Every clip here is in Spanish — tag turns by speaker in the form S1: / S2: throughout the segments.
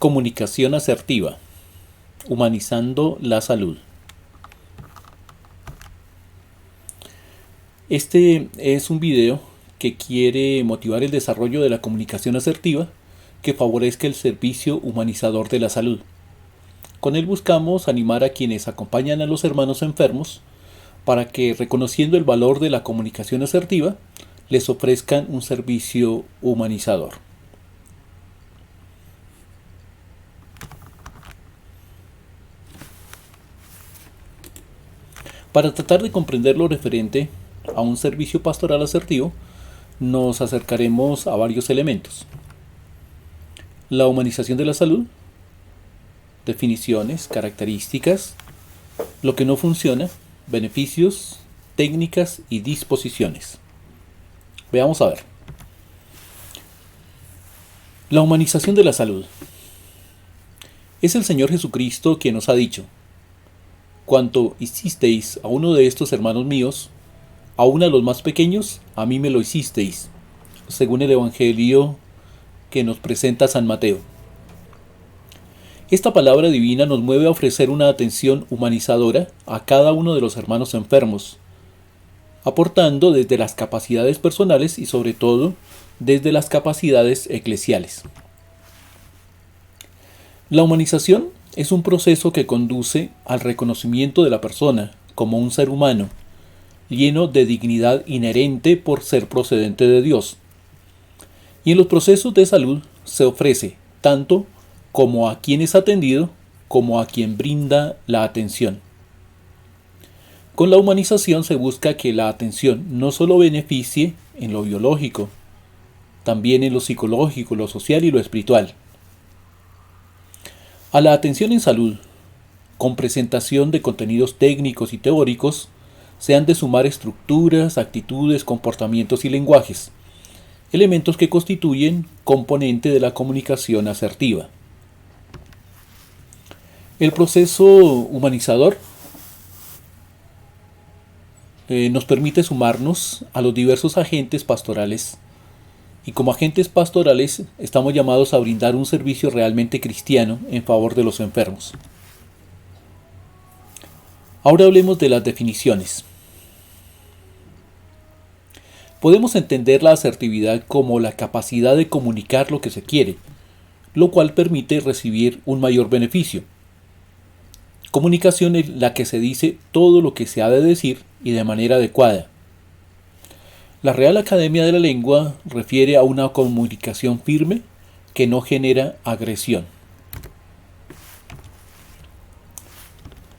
S1: Comunicación asertiva, humanizando la salud. Este es un video que quiere motivar el desarrollo de la comunicación asertiva que favorezca el servicio humanizador de la salud. Con él buscamos animar a quienes acompañan a los hermanos enfermos para que, reconociendo el valor de la comunicación asertiva, les ofrezcan un servicio humanizador. Para tratar de comprender lo referente a un servicio pastoral asertivo, nos acercaremos a varios elementos. La humanización de la salud, definiciones, características, lo que no funciona, beneficios, técnicas y disposiciones. Veamos a ver. La humanización de la salud. Es el Señor Jesucristo quien nos ha dicho: cuanto hicisteis a uno de estos hermanos míos, aun a los más pequeños, a mí me lo hicisteis, según el Evangelio que nos presenta San Mateo. Esta palabra divina nos mueve a ofrecer una atención humanizadora a cada uno de los hermanos enfermos, aportando desde las capacidades personales y sobre todo desde las capacidades eclesiales. La humanización es un proceso que conduce al reconocimiento de la persona como un ser humano, lleno de dignidad inherente por ser procedente de Dios. Y en los procesos de salud se ofrece tanto como a quien es atendido como a quien brinda la atención. Con la humanización se busca que la atención no solo beneficie en lo biológico, también en lo psicológico, lo social y lo espiritual. A la atención en salud, con presentación de contenidos técnicos y teóricos, se han de sumar estructuras, actitudes, comportamientos y lenguajes, elementos que constituyen componente de la comunicación asertiva. El proceso humanizador nos permite sumarnos a los diversos agentes pastorales, y como agentes pastorales estamos llamados a brindar un servicio realmente cristiano en favor de los enfermos. Ahora hablemos de las definiciones. Podemos entender la asertividad como la capacidad de comunicar lo que se quiere, lo cual permite recibir un mayor beneficio. Comunicación en la que se dice todo lo que se ha de decir y de manera adecuada. La Real Academia de la Lengua refiere a una comunicación firme que no genera agresión.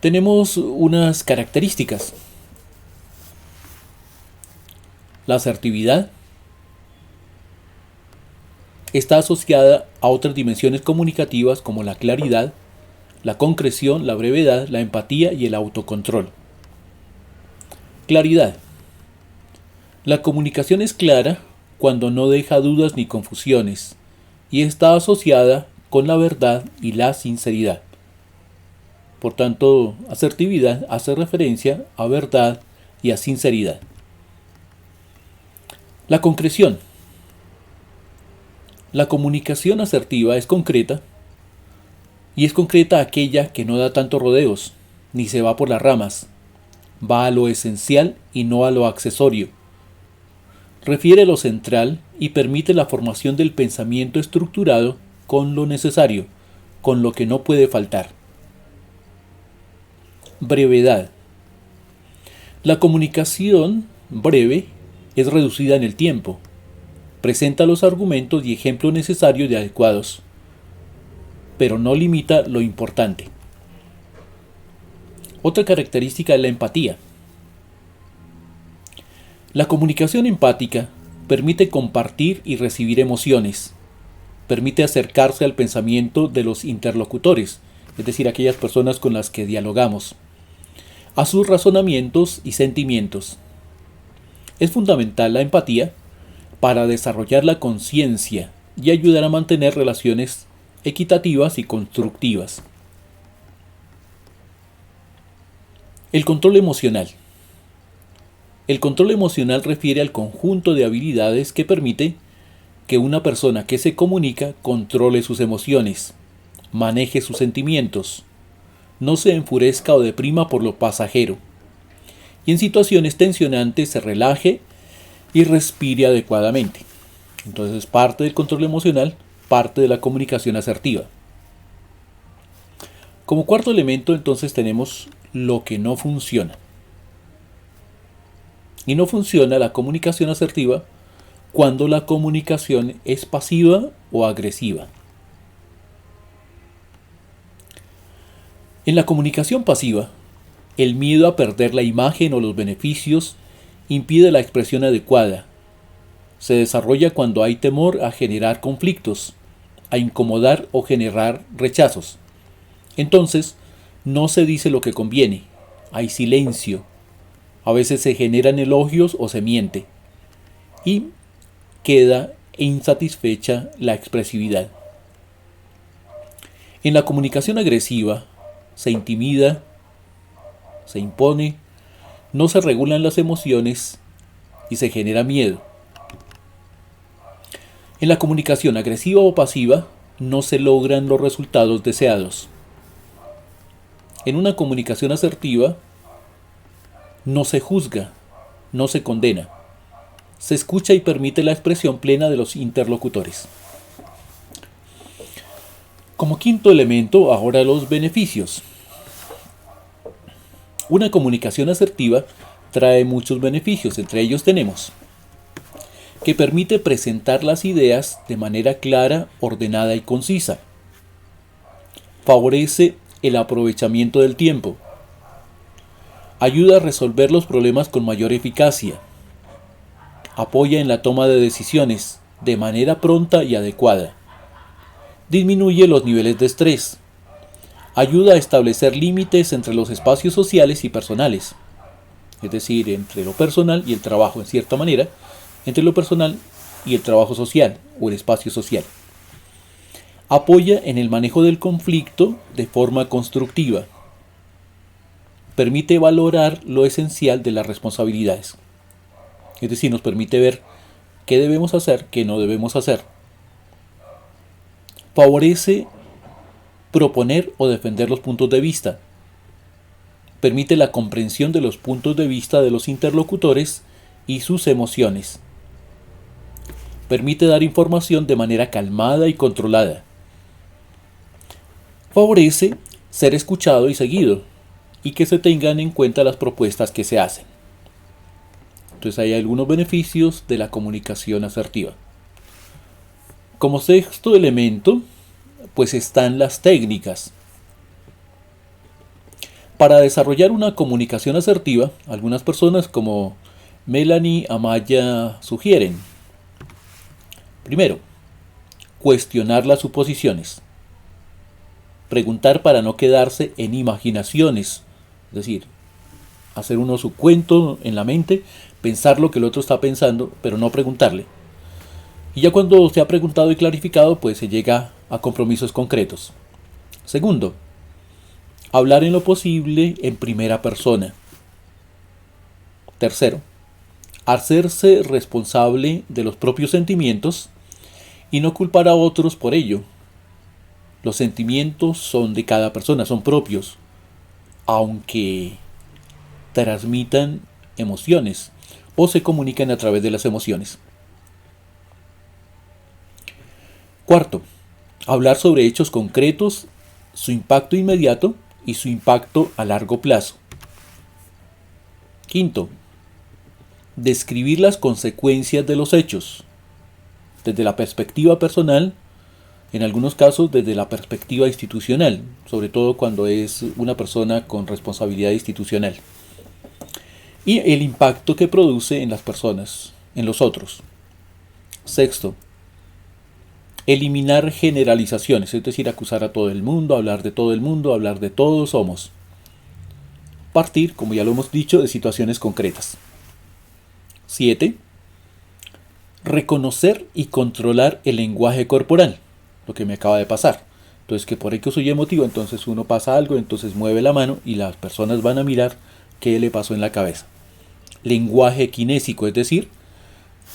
S1: Tenemos unas características. La asertividad está asociada a otras dimensiones comunicativas como la claridad, la concreción, la brevedad, la empatía y el autocontrol. Claridad. La comunicación es clara cuando no deja dudas ni confusiones y está asociada con la verdad y la sinceridad. Por tanto, asertividad hace referencia a verdad y a sinceridad. La concreción. La comunicación asertiva es concreta, y es concreta aquella que no da tantos rodeos, ni se va por las ramas, va a lo esencial y no a lo accesorio. Refiere lo central y permite la formación del pensamiento estructurado con lo necesario, con lo que no puede faltar. Brevedad. La comunicación breve es reducida en el tiempo, presenta los argumentos y ejemplos necesarios y adecuados, pero no limita lo importante. Otra característica es la empatía. La comunicación empática permite compartir y recibir emociones, permite acercarse al pensamiento de los interlocutores, es decir, aquellas personas con las que dialogamos, a sus razonamientos y sentimientos. Es fundamental la empatía para desarrollar la conciencia y ayudar a mantener relaciones equitativas y constructivas. El control emocional. El control emocional refiere al conjunto de habilidades que permite que una persona que se comunica controle sus emociones, maneje sus sentimientos, no se enfurezca o deprima por lo pasajero, y en situaciones tensionantes se relaje y respire adecuadamente. Entonces, parte del control emocional, parte de la comunicación asertiva. Como cuarto elemento, entonces tenemos lo que no funciona. Y no funciona la comunicación asertiva cuando la comunicación es pasiva o agresiva. En la comunicación pasiva, el miedo a perder la imagen o los beneficios impide la expresión adecuada. Se desarrolla cuando hay temor a generar conflictos, a incomodar o generar rechazos. Entonces, no se dice lo que conviene, hay silencio, a veces se generan elogios o se miente, y queda insatisfecha la expresividad. En la comunicación agresiva, se intimida, se impone, no se regulan las emociones y se genera miedo. En la comunicación agresiva o pasiva, no se logran los resultados deseados. En una comunicación asertiva, no se juzga, no se condena. Se escucha y permite la expresión plena de los interlocutores. Como quinto elemento, ahora los beneficios. Una comunicación asertiva trae muchos beneficios, entre ellos tenemos que permite presentar las ideas de manera clara, ordenada y concisa. Favorece el aprovechamiento del tiempo. Ayuda a resolver los problemas con mayor eficacia. Apoya en la toma de decisiones de manera pronta y adecuada. Disminuye los niveles de estrés. Ayuda a establecer límites entre los espacios sociales y personales. Es decir, entre lo personal y el trabajo, en cierta manera, entre lo personal y el trabajo social o el espacio social. Apoya en el manejo del conflicto de forma constructiva. Permite valorar lo esencial de las responsabilidades. Es decir, nos permite ver qué debemos hacer, qué no debemos hacer. Favorece proponer o defender los puntos de vista. Permite la comprensión de los puntos de vista de los interlocutores y sus emociones. Permite dar información de manera calmada y controlada. Favorece ser escuchado y seguido y que se tengan en cuenta las propuestas que se hacen. Entonces hay algunos beneficios de la comunicación asertiva. Como sexto elemento, pues están las técnicas. Para desarrollar una comunicación asertiva, algunas personas como Melanie Amaya sugieren: primero, cuestionar las suposiciones. Preguntar para no quedarse en imaginaciones, es decir, hacer uno su cuento en la mente, pensar lo que el otro está pensando, pero no preguntarle. Y ya cuando se ha preguntado y clarificado, pues se llega a compromisos concretos. Segundo, hablar en lo posible en primera persona. Tercero, hacerse responsable de los propios sentimientos y no culpar a otros por ello. Los sentimientos son de cada persona, son propios, aunque transmitan emociones o se comunican a través de las emociones. Cuarto, hablar sobre hechos concretos, su impacto inmediato y su impacto a largo plazo. Quinto, describir las consecuencias de los hechos, desde la perspectiva personal, en algunos casos desde la perspectiva institucional, sobre todo cuando es una persona con responsabilidad institucional. Y el impacto que produce en las personas, en los otros. Sexto, eliminar generalizaciones, es decir, acusar a todo el mundo, hablar de todo el mundo, hablar de todos somos. Partir, como ya lo hemos dicho, de situaciones concretas. 7. Reconocer y controlar el lenguaje corporal, lo que me acaba de pasar. Entonces, que por ahí que soy emotivo, entonces uno pasa algo, entonces mueve la mano y las personas van a mirar qué le pasó en la cabeza. Lenguaje kinésico, es decir,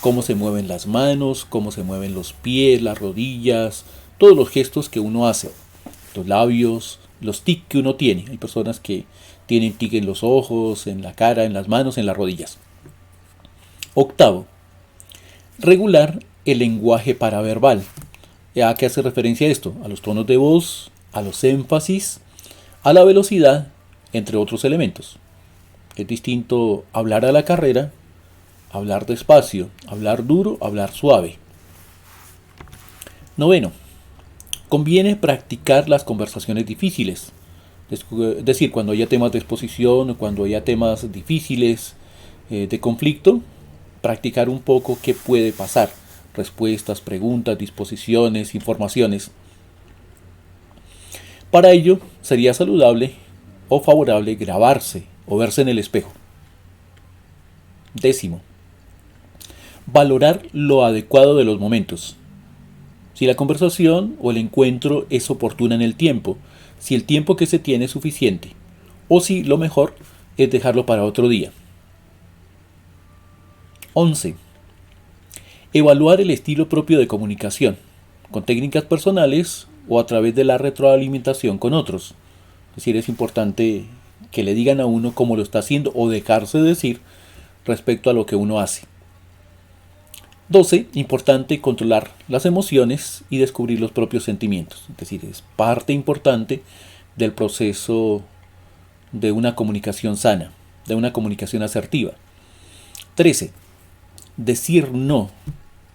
S1: cómo se mueven las manos, cómo se mueven los pies, las rodillas, todos los gestos que uno hace. los labios, los tics que uno tiene. Hay personas que tienen tic en los ojos, en la cara, en las manos, en las rodillas. Octavo, regular el lenguaje paraverbal. ¿A qué hace referencia esto? A los tonos de voz, a los énfasis, a la velocidad, entre otros elementos. Es distinto hablar a la carrera, hablar despacio, hablar duro, hablar suave. Noveno, conviene practicar las conversaciones difíciles. Es decir, cuando haya temas de exposición, cuando haya temas difíciles de conflicto, practicar un poco qué puede pasar. Respuestas, preguntas, disposiciones, informaciones. Para ello, sería saludable o favorable grabarse o verse en el espejo. Décimo, valorar lo adecuado de los momentos. Si la conversación o el encuentro es oportuna en el tiempo, si el tiempo que se tiene es suficiente, o si lo mejor es dejarlo para otro día. 11. Evaluar el estilo propio de comunicación, con técnicas personales o a través de la retroalimentación con otros. Es decir, es importante que le digan a uno cómo lo está haciendo o dejarse decir respecto a lo que uno hace. 12. Importante controlar las emociones y descubrir los propios sentimientos. Es decir, es parte importante del proceso de una comunicación sana, de una comunicación asertiva. 13. Decir no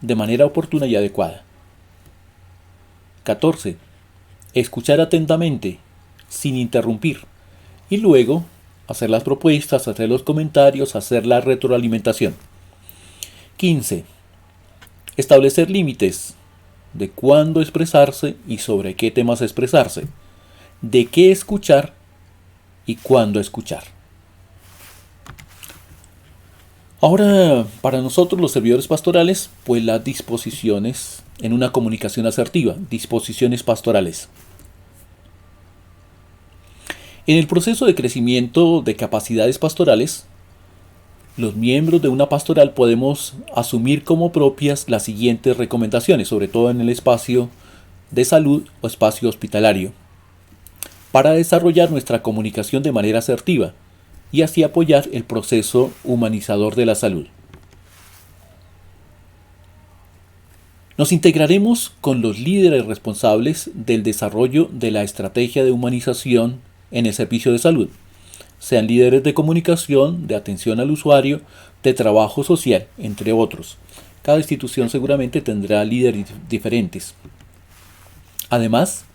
S1: de manera oportuna y adecuada. 14. Escuchar atentamente, sin interrumpir. Y luego hacer las propuestas, hacer los comentarios, hacer la retroalimentación. 15. Establecer límites de cuándo expresarse y sobre qué temas expresarse, de qué escuchar y cuándo escuchar. Ahora, para nosotros los servidores pastorales, pues las disposiciones en una comunicación asertiva, disposiciones pastorales. En el proceso de crecimiento de capacidades pastorales, los miembros de una pastoral podemos asumir como propias las siguientes recomendaciones, sobre todo en el espacio de salud o espacio hospitalario, para desarrollar nuestra comunicación de manera asertiva y así apoyar el proceso humanizador de la salud. Nos integraremos con los líderes responsables del desarrollo de la estrategia de humanización en el servicio de salud, sean líderes de comunicación, de atención al usuario, de trabajo social, entre otros. Cada institución seguramente tendrá líderes diferentes. Además,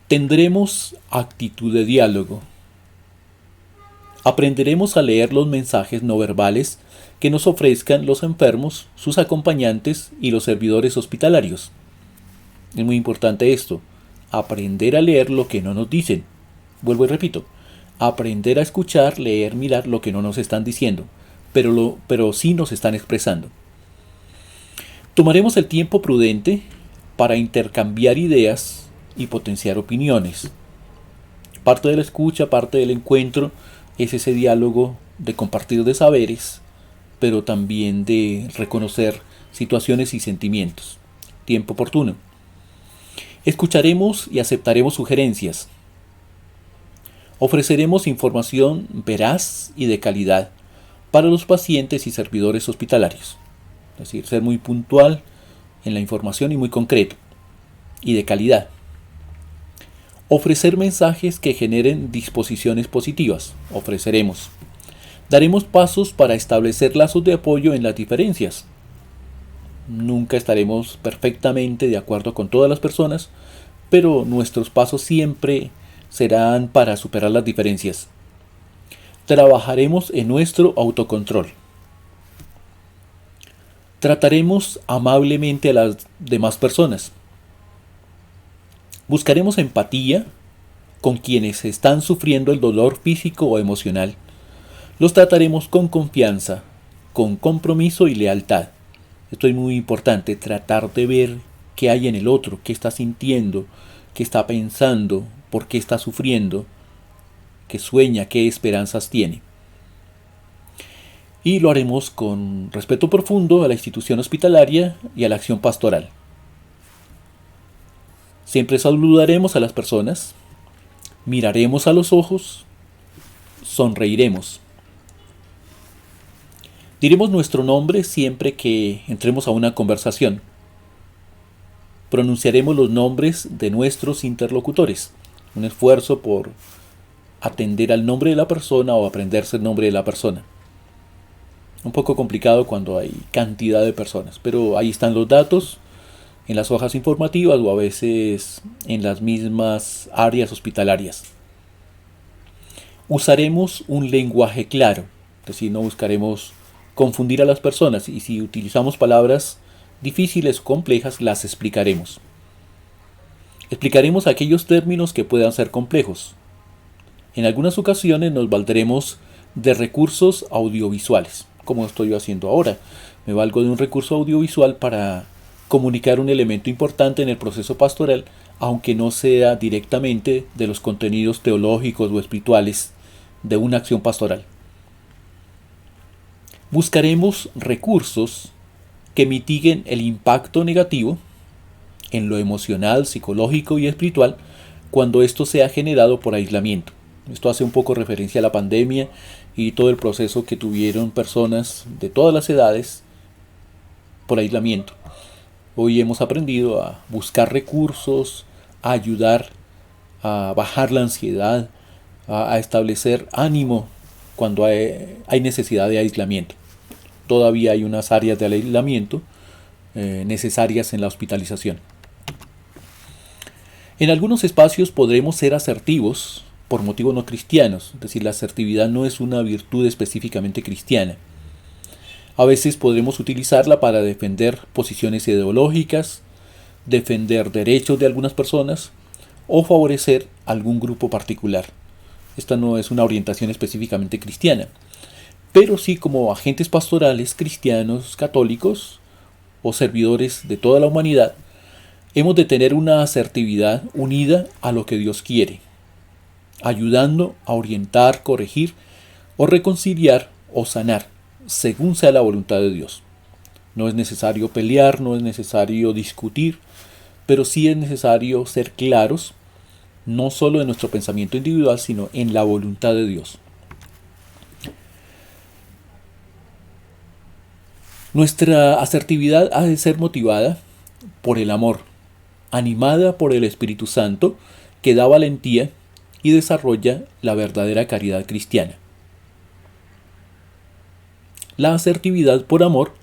S1: tendremos actitud de diálogo. Aprenderemos a leer los mensajes no verbales que nos ofrezcan los enfermos, sus acompañantes y los servidores hospitalarios. Es muy importante esto, aprender a leer lo que no nos dicen. Vuelvo y repito, aprender a escuchar, leer, mirar lo que no nos están diciendo, pero sí nos están expresando. Tomaremos el tiempo prudente para intercambiar ideas y potenciar opiniones. Parte de la escucha, parte del encuentro es ese diálogo de compartir de saberes, pero también de reconocer situaciones y sentimientos. Tiempo oportuno. Escucharemos y aceptaremos sugerencias. Ofreceremos información veraz y de calidad para los pacientes y servidores hospitalarios. Es decir, ser muy puntual en la información y muy concreto y de calidad. Ofrecer mensajes que generen disposiciones positivas. Ofreceremos. Daremos pasos para establecer lazos de apoyo en las diferencias. Nunca estaremos perfectamente de acuerdo con todas las personas, pero nuestros pasos siempre serán para superar las diferencias. Trabajaremos en nuestro autocontrol. Trataremos amablemente a las demás personas. Buscaremos empatía con quienes están sufriendo el dolor físico o emocional. Los trataremos con confianza, con compromiso y lealtad. Esto es muy importante, tratar de ver qué hay en el otro, qué está sintiendo, qué está pensando, por qué está sufriendo, qué sueña, qué esperanzas tiene. Y lo haremos con respeto profundo a la institución hospitalaria y a la acción pastoral. Siempre saludaremos a las personas, miraremos a los ojos, sonreiremos. Diremos nuestro nombre siempre que entremos a una conversación. Pronunciaremos los nombres de nuestros interlocutores. Un esfuerzo por atender al nombre de la persona o aprenderse el nombre de la persona. Un poco complicado cuando hay cantidad de personas, pero ahí están los datos en las hojas informativas o a veces en las mismas áreas hospitalarias. Usaremos un lenguaje claro, es decir, no buscaremos confundir a las personas, y si utilizamos palabras difíciles o complejas, las explicaremos. Explicaremos aquellos términos que puedan ser complejos. En algunas ocasiones nos valdremos de recursos audiovisuales, como estoy haciendo ahora. Me valgo de un recurso audiovisual para comunicar un elemento importante en el proceso pastoral, aunque no sea directamente de los contenidos teológicos o espirituales de una acción pastoral. Buscaremos recursos que mitiguen el impacto negativo en lo emocional, psicológico y espiritual cuando esto sea generado por aislamiento. Esto hace un poco referencia a la pandemia y todo el proceso que tuvieron personas de todas las edades por aislamiento. Hoy hemos aprendido a buscar recursos, a ayudar a bajar la ansiedad, a establecer ánimo cuando hay necesidad de aislamiento. Todavía hay unas áreas del aislamiento necesarias en la hospitalización. En algunos espacios podremos ser asertivos por motivos no cristianos, es decir, la asertividad no es una virtud específicamente cristiana. A veces podremos utilizarla para defender posiciones ideológicas, defender derechos de algunas personas o favorecer algún grupo particular. Esta no es una orientación específicamente cristiana, pero sí como agentes pastorales cristianos, católicos o servidores de toda la humanidad, hemos de tener una asertividad unida a lo que Dios quiere, ayudando a orientar, corregir o reconciliar o sanar, según sea la voluntad de Dios. No es necesario pelear, no es necesario discutir, pero sí es necesario ser claros, no solo en nuestro pensamiento individual, sino en la voluntad de Dios. Nuestra asertividad ha de ser motivada por el amor, animada por el Espíritu Santo, que da valentía y desarrolla la verdadera caridad cristiana. La asertividad por amor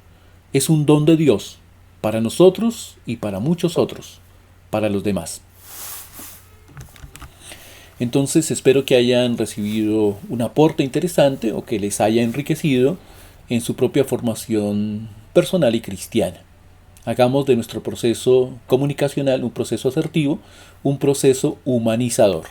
S1: es un don de Dios para nosotros y para muchos otros, para los demás. Entonces espero que hayan recibido un aporte interesante o que les haya enriquecido en su propia formación personal y cristiana. Hagamos de nuestro proceso comunicacional un proceso asertivo, un proceso humanizador.